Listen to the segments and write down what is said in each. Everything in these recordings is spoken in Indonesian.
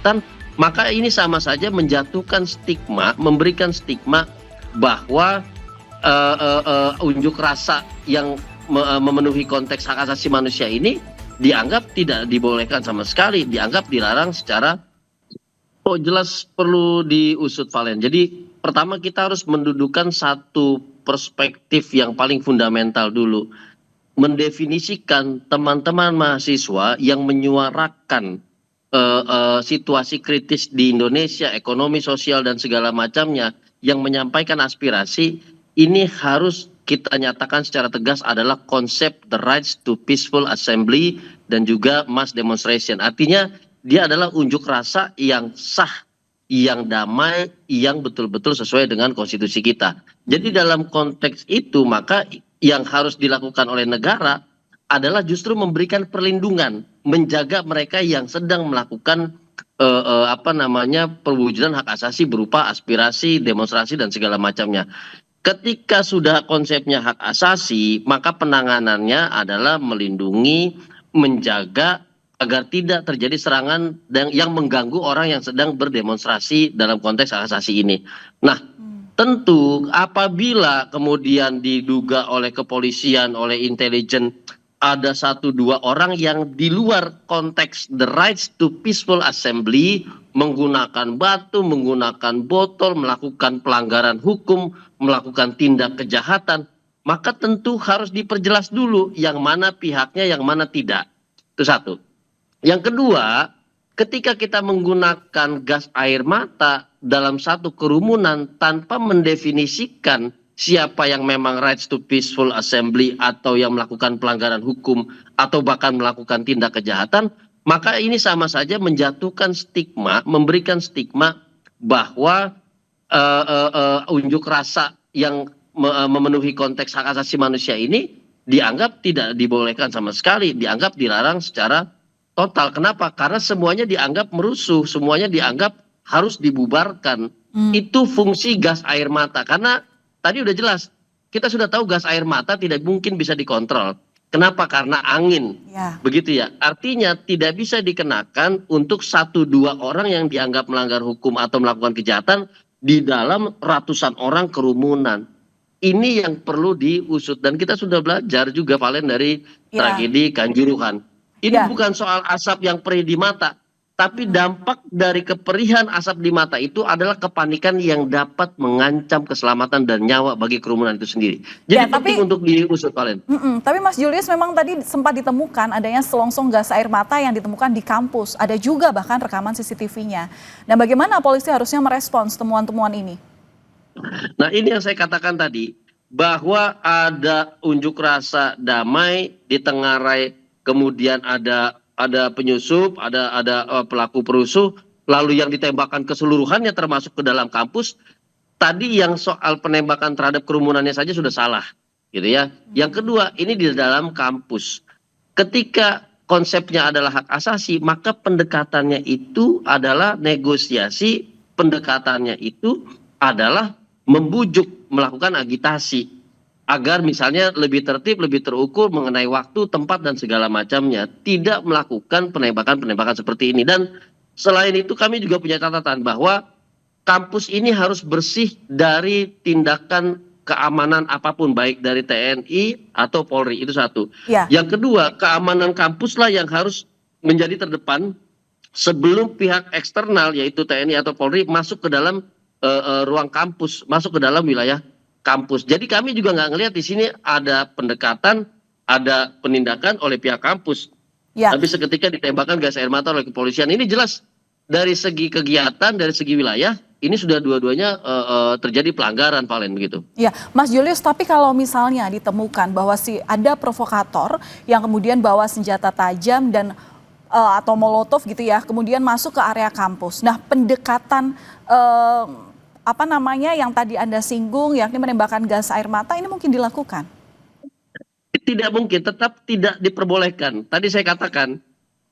kejahatan, maka ini sama saja menjatuhkan stigma, memberikan stigma bahwa unjuk rasa yang memenuhi konteks hak asasi manusia ini dianggap tidak dibolehkan sama sekali, dianggap dilarang secara jelas perlu diusut, Valen. Jadi pertama kita harus mendudukan satu perspektif yang paling fundamental dulu. Mendefinisikan teman-teman mahasiswa yang menyuarakan situasi kritis di Indonesia, ekonomi, sosial, dan segala macamnya, yang menyampaikan aspirasi, ini harus kita nyatakan secara tegas adalah konsep the rights to peaceful assembly dan juga mass demonstration. Artinya dia adalah unjuk rasa yang sah, yang damai, yang betul-betul sesuai dengan konstitusi kita. Jadi dalam konteks itu maka yang harus dilakukan oleh negara adalah justru memberikan perlindungan, menjaga mereka yang sedang melakukan perwujudan hak asasi berupa aspirasi, demonstrasi, dan segala macamnya. Ketika sudah konsepnya hak asasi, maka penanganannya adalah melindungi, menjaga agar tidak terjadi serangan yang mengganggu orang yang sedang berdemonstrasi dalam konteks hak asasi ini. Nah, tentu apabila kemudian diduga oleh kepolisian, oleh intelijen, ada 1-2 orang yang di luar konteks the rights to peaceful assembly, menggunakan batu, menggunakan botol, melakukan pelanggaran hukum, melakukan tindak kejahatan, maka tentu harus diperjelas dulu yang mana pihaknya, yang mana tidak. Itu satu. Yang kedua, ketika kita menggunakan gas air mata dalam satu kerumunan tanpa mendefinisikan siapa yang memang rights to peaceful assembly atau yang melakukan pelanggaran hukum atau bahkan melakukan tindak kejahatan, maka ini sama saja menjatuhkan stigma, memberikan stigma bahwa unjuk rasa yang memenuhi konteks hak asasi manusia ini dianggap tidak dibolehkan sama sekali, dianggap dilarang secara total. Kenapa? Karena semuanya dianggap merusuh, semuanya dianggap harus dibubarkan. Itu fungsi gas air mata. Karena tadi udah jelas, kita sudah tahu gas air mata tidak mungkin bisa dikontrol. Kenapa? Karena angin. Ya. Begitu ya. Artinya tidak bisa dikenakan untuk 1-2 orang yang dianggap melanggar hukum atau melakukan kejahatan di dalam ratusan orang kerumunan. Ini yang perlu diusut. Dan kita sudah belajar juga, Valen, dari tragedi Kanjuruhan. Ini bukan soal asap yang perih di mata, tapi dampak dari keperihan asap di mata itu adalah kepanikan yang dapat mengancam keselamatan dan nyawa bagi kerumunan itu sendiri. Jadi penting untuk diusut, Valen. Tapi Mas Julius, memang tadi sempat ditemukan adanya selongsong gas air mata yang ditemukan di kampus. Ada juga bahkan rekaman CCTV-nya. Dan bagaimana polisi harusnya merespons temuan-temuan ini? Nah, ini yang saya katakan tadi, bahwa ada unjuk rasa damai di Tenggarai, kemudian ada penyusup, ada pelaku perusuh, lalu yang ditembakkan keseluruhannya termasuk ke dalam kampus. Tadi yang soal penembakan terhadap kerumunannya saja sudah salah, gitu ya. Yang kedua, ini di dalam kampus. Ketika konsepnya adalah hak asasi, maka pendekatannya itu adalah negosiasi, pendekatannya itu adalah membujuk, melakukan agitasi agar misalnya lebih tertib, lebih terukur mengenai waktu, tempat, dan segala macamnya. Tidak melakukan penembakan-penembakan seperti ini. Dan selain itu kami juga punya catatan bahwa kampus ini harus bersih dari tindakan keamanan apapun, baik dari TNI atau Polri. Itu satu. Yang kedua, keamanan kampus lah yang harus menjadi terdepan sebelum pihak eksternal yaitu TNI atau Polri masuk ke dalam ruang kampus, masuk ke dalam wilayah kampus. Jadi kami juga nggak ngelihat di sini ada pendekatan, ada penindakan oleh pihak kampus. Tapi seketika ditembakkan gas air mata oleh kepolisian. Ini jelas dari segi kegiatan, dari segi wilayah, ini sudah dua-duanya terjadi pelanggaran, Valen, begitu. Ya, Mas Julius, tapi kalau misalnya ditemukan bahwa ada provokator yang kemudian bawa senjata tajam dan atau molotov gitu ya, kemudian masuk ke area kampus. Nah, pendekatan yang tadi Anda singgung, yakni menembakkan gas air mata, ini mungkin dilakukan? Tidak mungkin, tetap tidak diperbolehkan. Tadi saya katakan,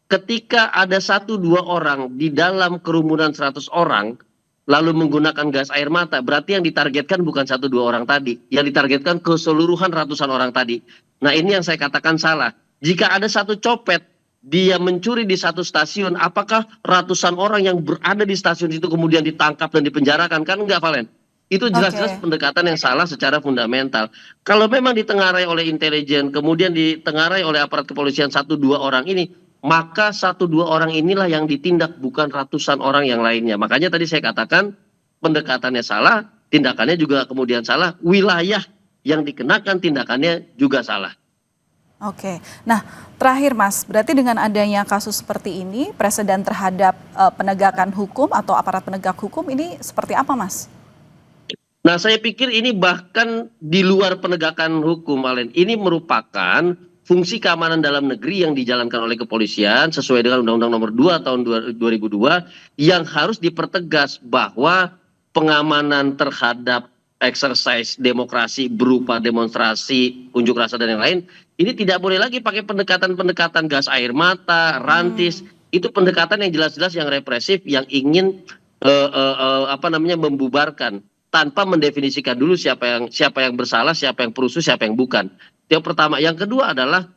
ketika ada 1-2 orang di dalam kerumunan 100 orang, lalu menggunakan gas air mata, berarti yang ditargetkan bukan 1-2 orang tadi. Yang ditargetkan keseluruhan ratusan orang tadi. Nah, ini yang saya katakan salah. Jika ada satu copet dia mencuri di satu stasiun, apakah ratusan orang yang berada di stasiun itu kemudian ditangkap dan dipenjarakan? Kan enggak, Valen. Itu jelas-jelas Oke. pendekatan yang salah secara fundamental. Kalau memang ditengarai oleh intelijen, kemudian ditengarai oleh aparat kepolisian 1-2 orang ini, maka 1-2 orang inilah yang ditindak, bukan ratusan orang yang lainnya. Makanya tadi saya katakan pendekatannya salah, tindakannya juga kemudian salah, wilayah yang dikenakan tindakannya juga salah. Oke. Nah, terakhir Mas, berarti dengan adanya kasus seperti ini, presiden terhadap penegakan hukum atau aparat penegak hukum ini seperti apa, Mas? Nah, saya pikir ini bahkan di luar penegakan hukum, Valen. Ini merupakan fungsi keamanan dalam negeri yang dijalankan oleh kepolisian sesuai dengan Undang-Undang Nomor 2 Tahun 2002 yang harus dipertegas bahwa pengamanan terhadap exercise demokrasi berupa demonstrasi, unjuk rasa dan yang lain, ini tidak boleh lagi pakai pendekatan-pendekatan gas air mata, rantis. Itu pendekatan yang jelas-jelas yang represif, yang ingin membubarkan tanpa mendefinisikan dulu siapa yang bersalah, siapa yang perusuh, siapa yang bukan. Yang pertama, yang kedua adalah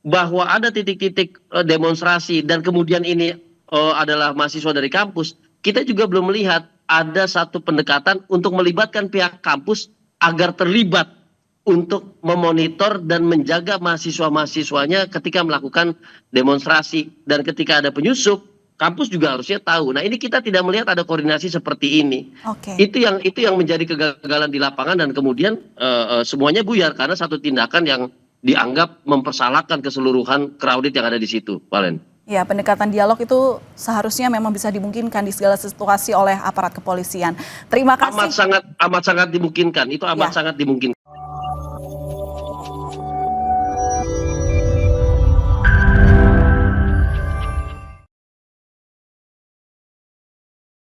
bahwa ada titik-titik demonstrasi dan kemudian ini adalah mahasiswa dari kampus. Kita juga belum melihat ada satu pendekatan untuk melibatkan pihak kampus agar terlibat untuk memonitor dan menjaga mahasiswa-mahasiswanya ketika melakukan demonstrasi. Dan ketika ada penyusup, kampus juga harusnya tahu. Nah, ini kita tidak melihat ada koordinasi seperti ini. Oke. Itu yang menjadi kegagalan di lapangan dan kemudian semuanya buyar karena satu tindakan yang dianggap mempersalahkan keseluruhan crowded yang ada di situ, Valen. Ya, pendekatan dialog itu seharusnya memang bisa dimungkinkan di segala situasi oleh aparat kepolisian. Terima kasih. Amat sangat dimungkinkan. Itu amat Ya. sangat dimungkinkan.